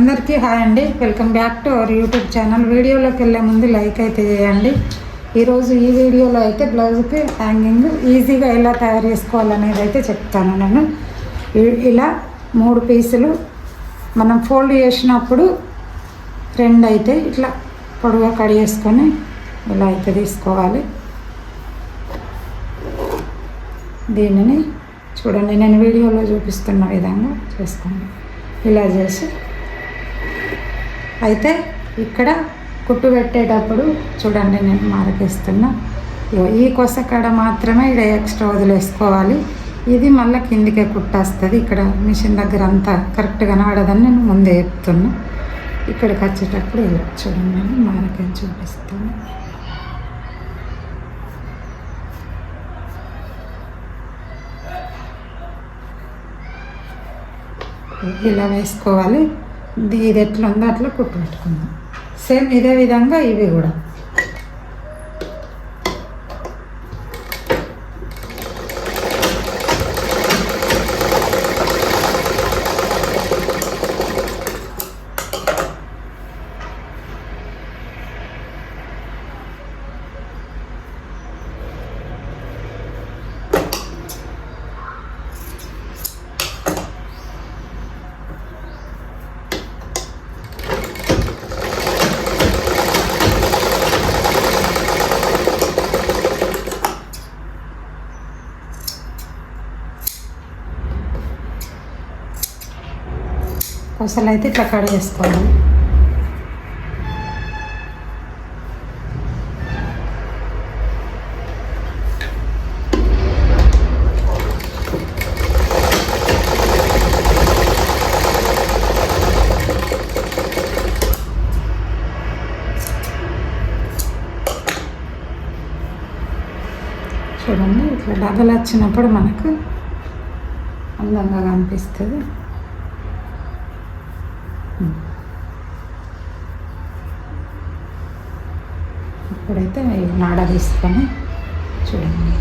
అందరికీ హాయ్ అండి, welcome back to our YouTube channel. వీడియోలోకి వెళ్ళే ముందు లైక్ అయితే చేయండి. ఈరోజు ఈ వీడియోలో అయితే బ్లౌజ్కి హ్యాంగింగ్ ఈజీగా ఎలా తయారు చేసుకోవాలనేది అయితే చెప్తాను. నేను ఇలా 3 పీసులు మనం ఫోల్డ్ చేసినప్పుడు 2 అయితే ఇట్లా పొడవుగా కట్ చేసుకొని ఇలా అయితే తీసుకోవాలి. దీనిని చూడండి, నేను వీడియోలో చూపిస్తున్న విధంగా చేసుకోండి. ఇలా చేసి అయితే ఇక్కడ కుట్టు పెట్టేటప్పుడు చూడండి, నేను మార్కేస్తున్నా. ఈ కొసకాడ మాత్రమే ఇక్కడ ఎక్స్ట్రా వదిలేసుకోవాలి. ఇది మళ్ళీ కిందికే కుట్టేస్తుంది. ఇక్కడ మిషన్ దగ్గర అంతా కరెక్ట్గా కనబడదని నేను ముందే చెప్తున్నా. ఇక్కడికి వచ్చేటప్పుడు ఇలా చూడండి, నేను మార్కేం చూపిస్తాను. ఇలా వేసుకోవాలి. ఇది ఎట్లా ఉందో అట్లా కుట్టు పెట్టుకుందాం. సేమ్ ఇదే విధంగా ఇవి కూడా కొసలు అయితే ఇట్లా కట్ చేసుకోవాలి. చూడండి, ఇట్లా డబల్ వచ్చినప్పుడు మనకు అందంగా కనిపిస్తుంది. ఇప్పుడైతే నాడ తీసుకొని చూడండి,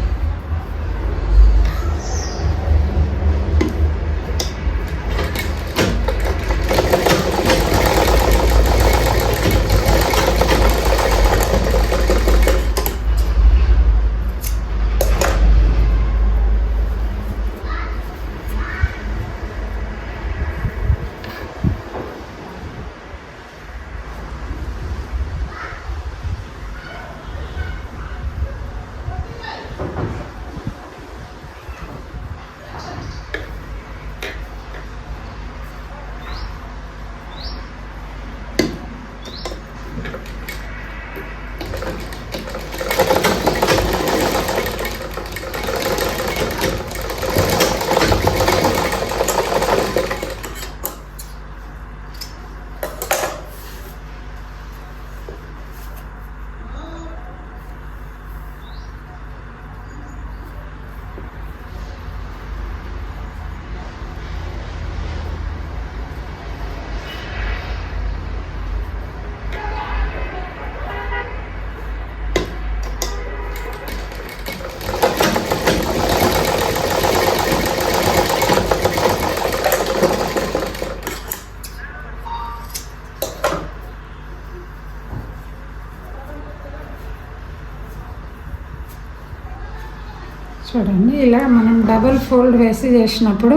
చూడండి. ఇలా మనం డబల్ ఫోల్డ్ వేసి చేసినప్పుడు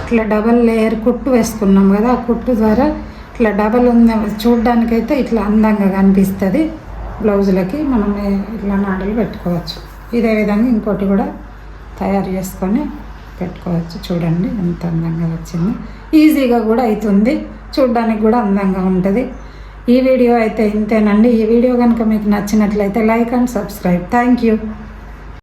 ఇట్లా డబల్ లేయర్ కుట్టు వేసుకున్నాం కదా, ఆ కుట్టు ద్వారా ఇట్లా డబల్ ఉంది చూడడానికైతే ఇట్లా అందంగా కనిపిస్తుంది. బ్లౌజులకి మనం ఇట్లా నాడలు పెట్టుకోవచ్చు. ఇదే విధంగా ఇంకోటి కూడా తయారు చేసుకొని పెట్టుకోవచ్చు. చూడండి ఎంత అందంగా వచ్చింది. ఈజీగా కూడా అవుతుంది, చూడడానికి కూడా అందంగా ఉంటుంది. ఈ వీడియో అయితే ఇంతేనండి. ఈ వీడియో కనుక మీకు నచ్చినట్లయితే like and subscribe. Thank you.